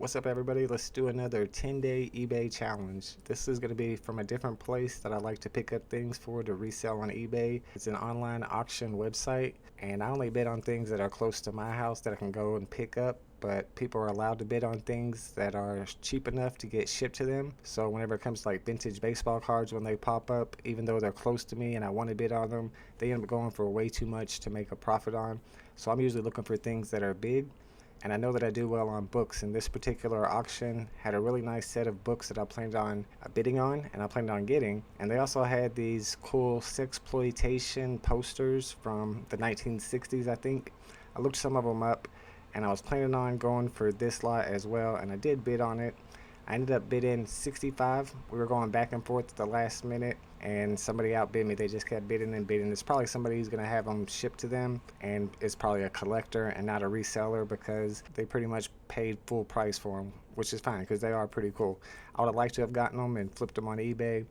What's up, everybody? Let's do another 10-day eBay challenge. This is going to be from a different place that I like to pick up things for to resell on eBay. It's an online auction website, and I only bid on things that are close to my house that I can go and pick up, but people are allowed to bid on things that are cheap enough to get shipped to them. So whenever it comes to like vintage baseball cards, when they pop up, even though they're close to me and I want to bid on them, they end up going for way too much to make a profit on. So I'm usually looking for things that are big. And I know that I do well on books, and this particular auction had a really nice set of books that I planned on bidding on and I planned on getting. And they also had these cool sexploitation posters from the 1960s, I think. I looked some of them up, and I was planning on going for this lot as well, and I did bid on it. I ended up bidding 65. We were going back and forth at the last minute, and somebody outbid me. They just kept bidding and bidding. It's probably somebody who's going to have them shipped to them, and it's probably a collector and not a reseller because they pretty much paid full price for them, which is fine because they are pretty cool. I would have liked to have gotten them and flipped them on eBay,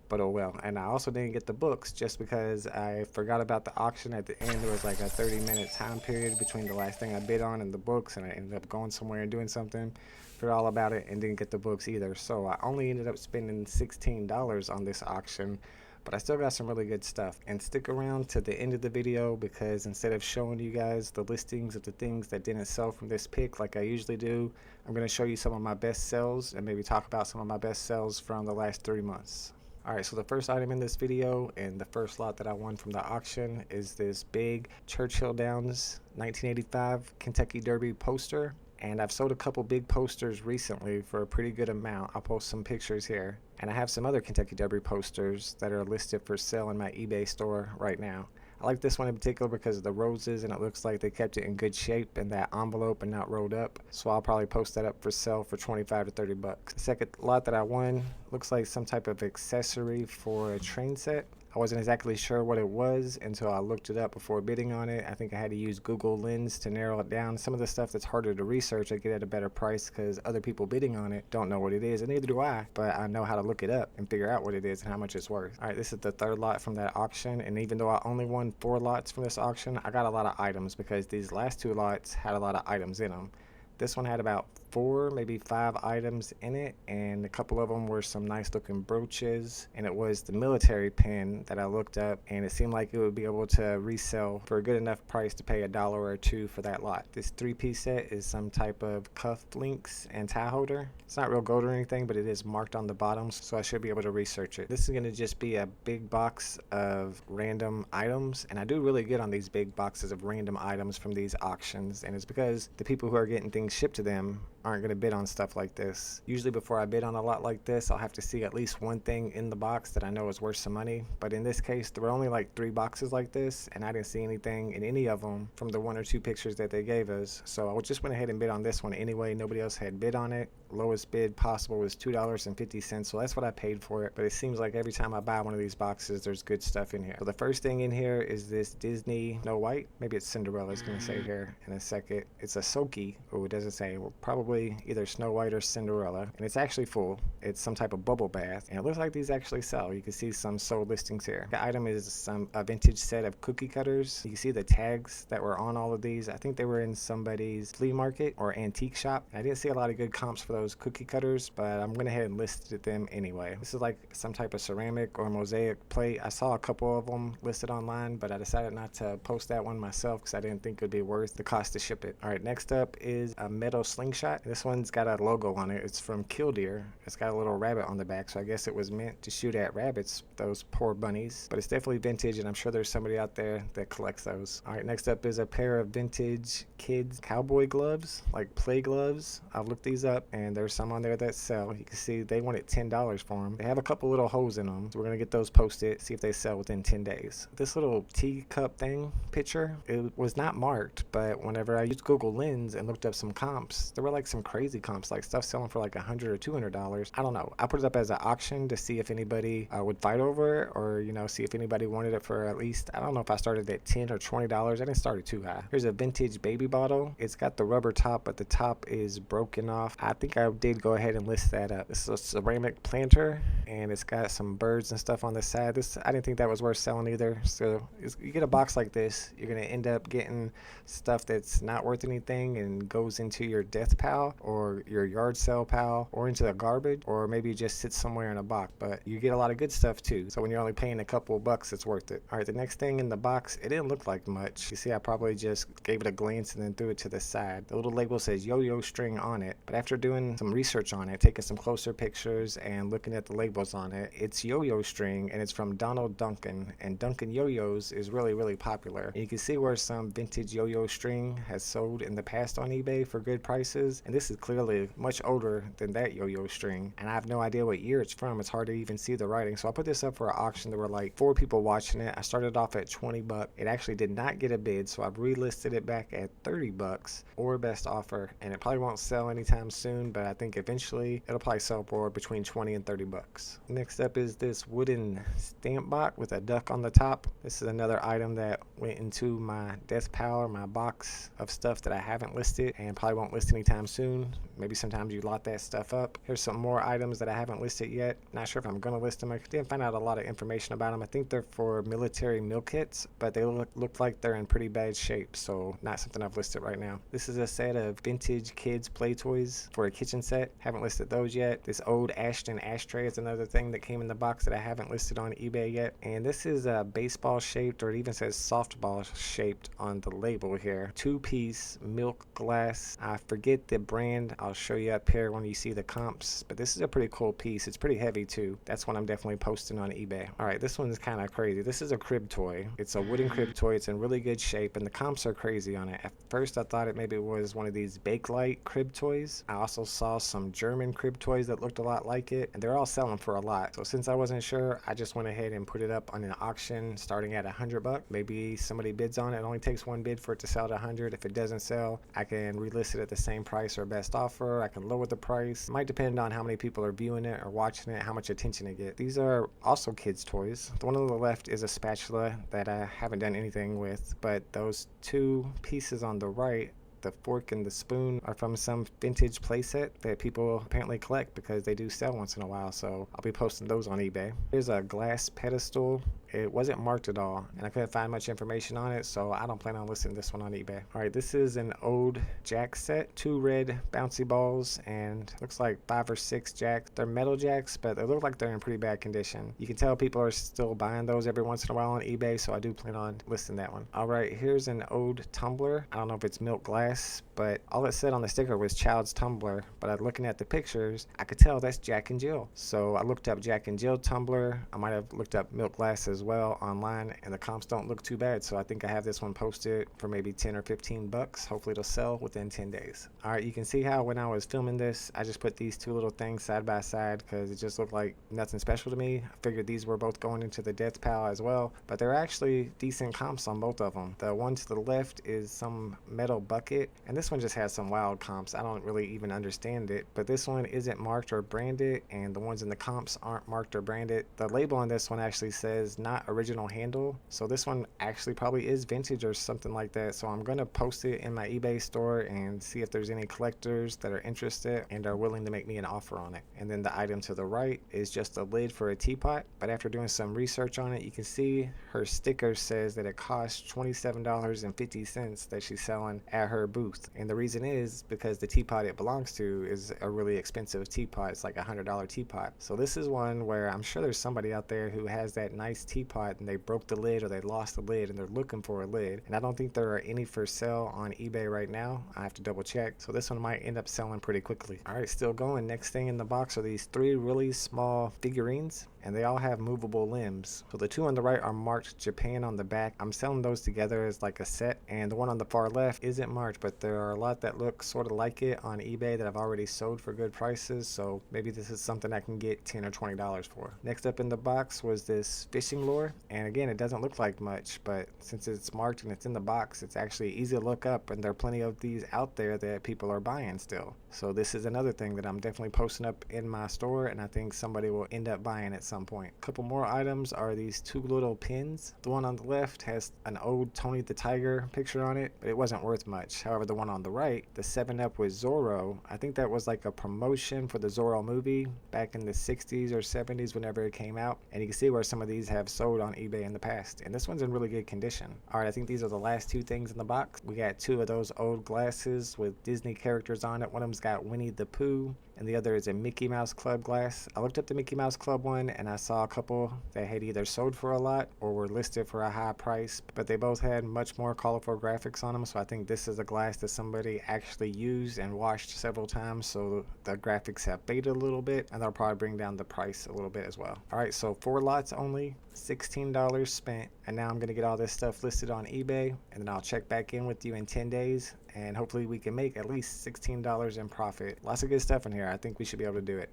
but oh well. And I also didn't get the books just because I forgot about the auction at the end. There was like a 30-minute time period between the last thing I bid on and the books, and I ended up going somewhere and doing something. Forgot all about it and didn't get the books either. So I only ended up spending $16 on this auction, but I still got some really good stuff. And stick around to the end of the video because instead of showing you guys the listings of the things that didn't sell from this pick like I usually do, I'm going to show you some of my best sells and maybe talk about some of my best sells from the last 3 months. Alright, so the first item in this video and the first lot that I won from the auction is this big Churchill Downs 1985 Kentucky Derby poster. And I've sold a couple big posters recently for a pretty good amount. I'll post some pictures here. And I have some other Kentucky Derby posters that are listed for sale in my eBay store right now. I like this one in particular because of the roses, and it looks like they kept it in good shape in that envelope and not rolled up. So I'll probably post that up for sale for 25 to 30 bucks. The second lot that I won looks like some type of accessory for a train set. I wasn't exactly sure what it was until I looked it up before bidding on it. I think I had to use Google Lens to narrow it down. Some of the stuff that's harder to research I get at a better price because other people bidding on it don't know what it is, and neither do I, but I know how to look it up and figure out what it is and how much it's worth. Alright, this is the third lot from that auction, and even though I only won 4 lots from this auction, I got a lot of items because these last 2 lots had a lot of items in them. This one had about 4, maybe 5 items in it, and a couple of them were some nice looking brooches, and it was the military pin that I looked up, and it seemed like it would be able to resell for a good enough price to pay $1 or $2 for that lot. This 3-piece set is some type of cuff links and tie holder. It's not real gold or anything, but it is marked on the bottom, so I should be able to research it. This is going to just be a big box of random items, and I do really good on these big boxes of random items from these auctions, and it's because the people who are getting things shipped to them aren't going to bid on stuff like this. Usually before I bid on a lot like this, I'll have to see at least one thing in the box that I know is worth some money, but in this case there were only like 3 boxes like this, and I didn't see anything in any of them from the 1 or 2 pictures that they gave us, so I just went ahead and bid on this one anyway. Nobody else had bid on it. Lowest bid possible was $2.50, so that's what I paid for it, but it seems like every time I buy one of these boxes there's good stuff in here. So the first thing in here is this Disney Snow White, maybe it's Cinderella, it's going to say here in a second. It's a Soki. Oh, it doesn't say. Well, probably either Snow White or Cinderella, and it's actually full. It's some type of bubble bath, and it looks like these actually sell. You can see some sold listings here. The item is a vintage set of cookie cutters. You can see the tags that were on all of these. I think they were in somebody's flea market or antique shop. I didn't see a lot of good comps for those cookie cutters, but I'm going ahead and listed them anyway. This is like some type of ceramic or mosaic plate. I saw a couple of them listed online, but I decided not to post that one myself because I didn't think it would be worth the cost to ship it. Alright, next up is a metal slingshot. This one's got a logo on it. It's from Killdeer. It's got a little rabbit on the back, so I guess it was meant to shoot at rabbits, those poor bunnies. But it's definitely vintage, and I'm sure there's somebody out there that collects those. Alright, next up is a pair of vintage kids cowboy gloves, like play gloves. I've looked these up, and there's some on there that sell. You can see they wanted $10 for them. They have a couple little holes in them, so we're gonna get those posted, see if they sell within 10 days. This little teacup thing picture, it was not marked, but whenever I used Google Lens and looked up some comps, there were like some crazy comps, like stuff selling for like $100 or $200. I don't know. I put it up as an auction to see if anybody would fight over it, or see if anybody wanted it for at least, I don't know if I started at $10 or $20. I didn't start it too high. Here's a vintage baby bottle. It's got the rubber top, but the top is broken off. I think I did go ahead and list that up. This is a ceramic planter, and it's got some birds and stuff on the side. This, I didn't think that was worth selling either. So you get a box like this, you're gonna end up getting stuff that's not worth anything and goes into your death pile. pile or your yard sale pile or into the garbage, or maybe just sit somewhere in a box. But you get a lot of good stuff too. So when you're only paying a couple of bucks, it's worth it. All right, the next thing in the box, it didn't look like much. You see, I probably just gave it a glance and then threw it to the side. The little label says yo-yo string on it, but after doing some research on it, taking some closer pictures and looking at the labels on it, it's yo-yo string and it's from Donald Duncan, and Duncan yo-yos is really popular. And you can see where some vintage yo-yo string has sold in the past on eBay for good prices, and this is clearly much older than that yo-yo string, and I have no idea what year it's from. It's hard to even see the writing. So I put this up for an auction. There were like 4 people watching it. I started off at 20 bucks. It actually did not get a bid, so I've relisted it back at 30 bucks or best offer, and it probably won't sell anytime soon, but I think eventually it'll probably sell for between 20 and 30 bucks. Next up is this wooden stamp box with a duck on the top. This is another item that went into my death pile or my box of stuff that I haven't listed and probably won't list anytime soon. Maybe sometimes you lot that stuff up. Here's some more items that I haven't listed yet. Not sure if I'm gonna list them. I didn't find out a lot of information about them. I think they're for military meal kits, but they look like they're in pretty bad shape, so not something I've listed right now. This is a set of vintage kids play toys for a kitchen set. Haven't listed those yet. This old Ashton ashtray is another thing that came in the box that I haven't listed on eBay yet. And this is a baseball shaped, or it even says softball shaped on the label here. 2-piece milk glass. I forget the brand. I'll show you up here when you see the comps, but this is a pretty cool piece. It's pretty heavy too. That's one I'm definitely posting on eBay. All right, this one's kind of crazy. This is a crib toy. It's a wooden crib toy. It's in really good shape, and the comps are crazy on it. At first I thought it maybe was one of these Bakelite crib toys. I also saw some German crib toys that looked a lot like it, and they're all selling for a lot. So since I wasn't sure, I just went ahead and put it up on an auction starting at 100 bucks. Maybe somebody bids on it. It only takes one bid for it to sell at 100. If it doesn't sell, I can relist it at the same price or best offer. I can lower the price. It might depend on how many people are viewing it or watching it, how much attention it gets. These are also kids toys. The one on the left is a spatula that I haven't done anything with, but those 2 pieces on the right, the fork and the spoon, are from some vintage playset that people apparently collect because they do sell once in a while, so I'll be posting those on eBay. Here's a glass pedestal. It wasn't marked at all, and I couldn't find much information on it, so I don't plan on listing this one on eBay. All right, this is an old jack set. 2 red bouncy balls, and looks like 5 or 6 jacks. They're metal jacks, but they look like they're in pretty bad condition. You can tell people are still buying those every once in a while on eBay, so I do plan on listing that one. All right, here's an old tumbler. I don't know if it's milk glass, but all it said on the sticker was child's tumbler, but looking at the pictures, I could tell that's Jack and Jill. So I looked up Jack and Jill tumbler. I might have looked up milk glass as well online, and the comps don't look too bad, so I think I have this one posted for maybe 10 or 15 bucks. Hopefully it'll sell within 10 days. All right, you can see how when I was filming this, I just put these 2 little things side by side because it just looked like nothing special to me. I figured these were both going into the death pile as well, but they're actually decent comps on both of them. The one to the left is some metal bucket, and this one just has some wild comps. I don't really even understand it, but this one isn't marked or branded, and the ones in the comps aren't marked or branded. The label on this one actually says not original handle, so this one actually probably is vintage or something like that. So I'm gonna post it in my eBay store and see if there's any collectors that are interested and are willing to make me an offer on it. And then the item to the right is just a lid for a teapot, but after doing some research on it, you can see her sticker says that it costs $27.50 that she's selling at her booth. And the reason is because the teapot it belongs to is a really expensive teapot. It's like a $100 teapot. So this is one where I'm sure there's somebody out there who has that nice teapot and they broke the lid or they lost the lid and they're looking for a lid. And I don't think there are any for sale on eBay right now. I have to double check. So this one might end up selling pretty quickly. All right, still going. Next thing in the box are these 3 really small figurines, and they all have movable limbs. So the 2 on the right are marked Japan on the back. I'm selling those together as like a set, and the one on the far left isn't marked, but there are a lot that look sort of like it on eBay that I've already sold for good prices, so maybe this is something I can get $10 or $20 for. Next up in the box was this fishing lure, and again, it doesn't look like much, but since it's marked and it's in the box, it's actually easy to look up, and there are plenty of these out there that people are buying still. So this is another thing that I'm definitely posting up in my store, and I think somebody will end up buying at some point. A couple more items are these 2 little pins. The one on the left has an old Tony the Tiger picture on it, but it wasn't worth much. However, the one on the right, the 7 Up with Zorro, I think that was like a promotion for the Zorro movie back in the 60s or 70s whenever it came out. And you can see where some of these have sold on eBay in the past. And this one's in really good condition. All right, I think these are the last two things in the box. We got two of those old glasses with Disney characters on it. One of them's got Winnie the Pooh, and the other is a Mickey Mouse Club glass. I looked up the Mickey Mouse Club one and I saw a couple that had either sold for a lot or were listed for a high price, but they both had much more colorful graphics on them. So I think this is a glass that somebody actually used and washed several times, so the graphics have faded a little bit, and they'll probably bring down the price a little bit as well. All right, so 4 lots only, $16 spent, and now I'm gonna get all this stuff listed on eBay, and then I'll check back in with you in 10 days, and hopefully we can make at least $16 in profit. Lots of good stuff in here. I think we should be able to do it.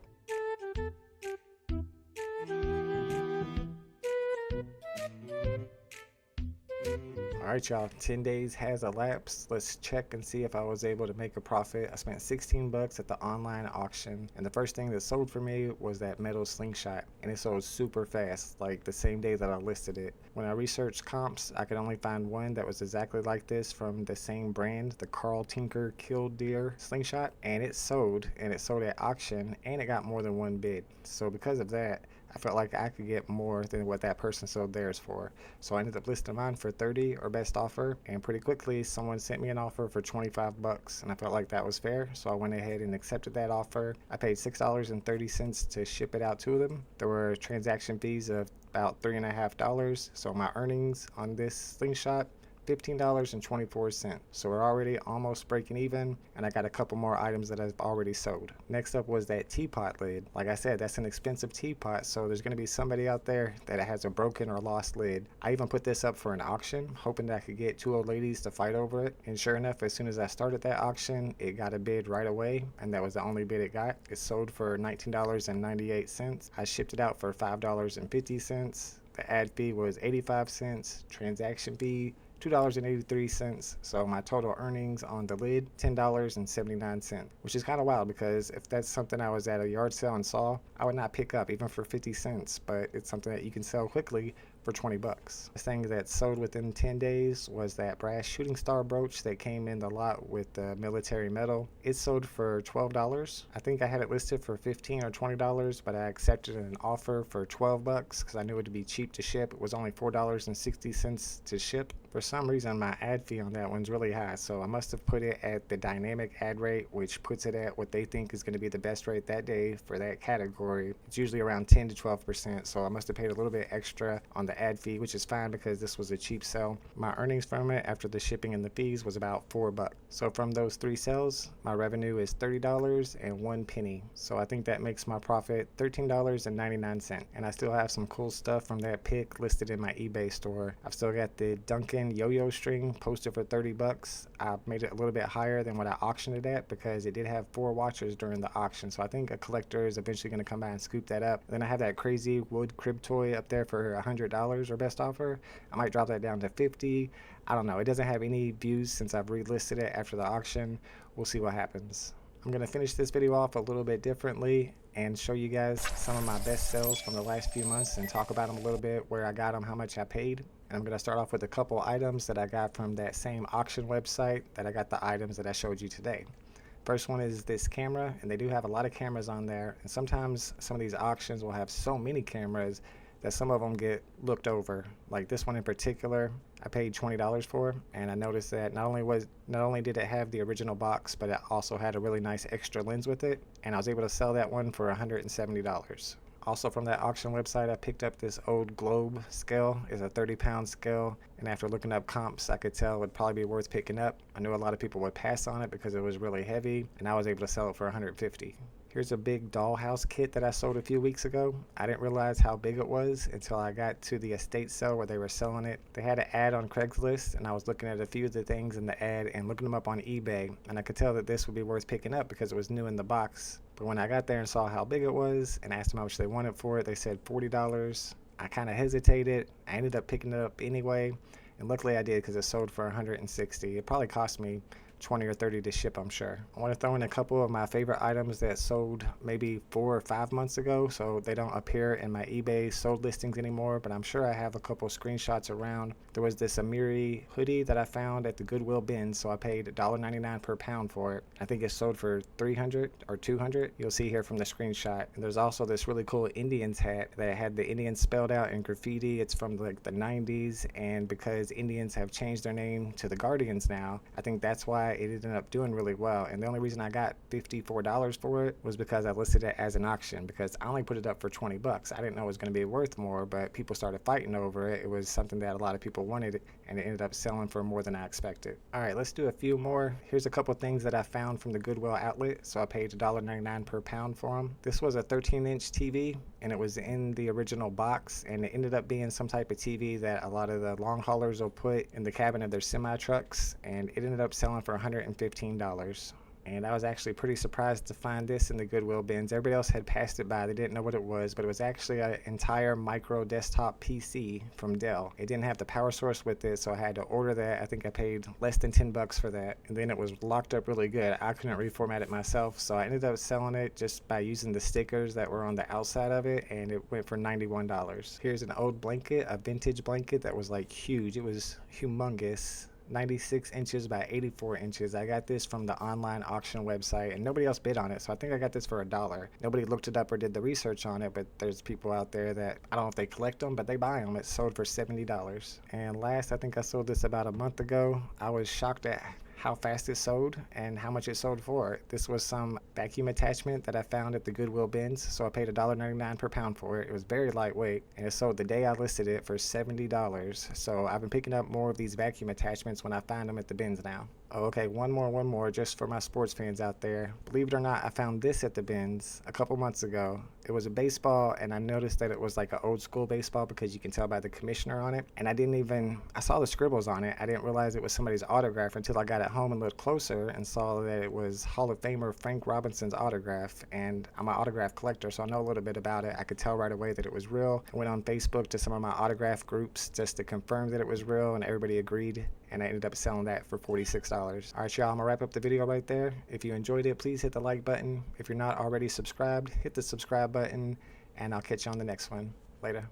Alright y'all, 10 days has elapsed. Let's check and see if I was able to make a profit. I spent 16 bucks at the online auction, and the first thing that sold for me was that metal slingshot, and it sold super fast, like the same day that I listed it. When I researched comps, I could only find one that was exactly like this from the same brand, the Carl Tinker Killdeer slingshot, and it sold at auction, and it got more than one bid. So because of that, I felt like I could get more than what that person sold theirs for. So I ended up listing mine for 30 or best offer, and pretty quickly someone sent me an offer for 25 bucks, and I felt like that was fair, so I went ahead and accepted that offer. I paid $6.30 to ship it out to them. There were transaction fees of about $3.50, so my earnings on this slingshot, $15.24. So we're already almost breaking even, and I got a couple more items that I've already sold. Next up was that teapot lid. Like I said, that's an expensive teapot, so there's going to be somebody out there that has a broken or lost lid. I even put this up for an auction, hoping that I could get 2 old ladies to fight over it, and sure enough, as soon as I started that auction, it got a bid right away, and that was the only bid it got. It sold for $19.98. I shipped it out for $5.50. The ad fee was 85 cents, transaction fee $2.83, so my total earnings on the lid, $10.79, which is kind of wild because if that's something I was at a yard sale and saw, I would not pick up even for 50 cents, but it's something that you can sell quickly for 20 bucks. The thing that sold within 10 days was that brass shooting star brooch that came in the lot with the military medal. It sold for $12. I think I had it listed for $15 or $20, but I accepted an offer for 12 bucks because I knew it would be cheap to ship. It was only $4.60 to ship. For some reason, my ad fee on that one's really high, so I must have put it at the dynamic ad rate, which puts it at what they think is going to be the best rate that day for that category. It's usually around 10 to 12%, so I must have paid a little bit extra on the ad fee, which is fine because this was a cheap sell. My earnings from it after the shipping and the fees was about 4 bucks. So from those 3 sales, my revenue is $30.01. So I think that makes my profit $13.99. And I still have some cool stuff from that pick listed in my eBay store. I've still got the Duncan yo-yo string posted for 30 bucks. I made it a little bit higher than what I auctioned it at because it did have 4 watchers during the auction. So I think a collector is eventually going to come by and scoop that up. Then I have that crazy wood crib toy up there for $100 or best offer. I might drop that down to 50. I don't know. It doesn't have any views since I've relisted it after the auction. We'll see what happens. I'm going to finish this video off a little bit differently and show you guys some of my best sales from the last few months and talk about them a little bit, where I got them, how much I paid. And I'm going to start off with a couple items that I got from that same auction website that I got the items that I showed you today. First one is this camera, and they do have a lot of cameras on there, and sometimes some of these auctions will have so many cameras that some of them get looked over. Like this one in particular, I paid $20 for, and I noticed that not only did it have the original box, but it also had a really nice extra lens with it, and I was able to sell that one for $170. Also from that auction website, I picked up this old globe scale. It's a 30-pound scale, and after looking up comps, I could tell it would probably be worth picking up. I knew a lot of people would pass on it because it was really heavy, and I was able to sell it for $150. Here's a big dollhouse kit that I sold a few weeks ago. I didn't realize how big it was until I got to the estate sale where they were selling it. They had an ad on Craigslist, and I was looking at a few of the things in the ad and looking them up on eBay, and I could tell that this would be worth picking up because it was new in the box. But when I got there and saw how big it was and asked them how much they wanted for it, they said $40. I kind of hesitated. I ended up picking it up anyway, and luckily I did because it sold for $160. It probably cost me $20 or $30 to ship, I'm sure. I want to throw in a couple of my favorite items that sold maybe 4 or 5 months ago, so they don't appear in my eBay sold listings anymore, but I'm sure I have a couple screenshots around. There was this Amiri hoodie that I found at the Goodwill bins, so I paid $1.99 per pound for it. I think it sold for 300 or 200. You'll see here from the screenshot. And there's also this really cool Indians hat that had the Indians spelled out in graffiti. It's from like the 90s, and because Indians have changed their name to the Guardians now, I think that's why it ended up doing really well. And the only reason I got $54 for it was because I listed it as an auction, because I only put it up for 20 bucks. I didn't know it was going to be worth more, but people started fighting over it. It was something that a lot of people wanted, and it ended up selling for more than I expected. All right, let's do a few more. Here's a couple things that I found from the Goodwill outlet. So I paid $1.99 per pound for them. This was a 13-inch TV, and it was in the original box, and it ended up being some type of TV that a lot of the long haulers will put in the cabin of their semi trucks, and it ended up selling for $115. And I was actually pretty surprised to find this in the Goodwill bins. Everybody else had passed it by. They didn't know what it was, but it was actually an entire micro desktop PC from Dell. It didn't have the power source with it, so I had to order that. I think I paid less than 10 bucks for that. And then it was locked up really good. I couldn't reformat it myself, so I ended up selling it just by using the stickers that were on the outside of it, and it went for $91. Here's an old blanket, a vintage blanket that was like huge. It was humongous. 96 inches by 84 inches. I got this from the online auction website, and nobody else bid on it, so I think I got this for $1. Nobody looked it up or did the research on it, but there's people out there that, I don't know if they collect them, but they buy them. It sold for $70. And last, I think I sold this about a month ago. I was shocked at how fast it sold and how much it sold for. This was some vacuum attachment that I found at the Goodwill bins, so I paid $1.99 per pound for it. It was very lightweight, and it sold the day I listed it for $70. So I've been picking up more of these vacuum attachments when I find them at the bins now. Oh, okay, one more just for my sports fans out there. Believe it or not, I found this at the bins a couple months ago. It was a baseball, and I noticed that it was like an old school baseball because you can tell by the commissioner on it. And I saw the scribbles on it. I didn't realize it was somebody's autograph until I got it home and looked closer and saw that it was Hall of Famer Frank Robinson's autograph. And I'm an autograph collector, so I know a little bit about it. I could tell right away that it was real. I went on Facebook to some of my autograph groups just to confirm that it was real, and everybody agreed. And I ended up selling that for $46. All right, y'all, I'm gonna wrap up the video right there. If you enjoyed it, please hit the like button. If you're not already subscribed, hit the subscribe button, and I'll catch you on the next one. Later.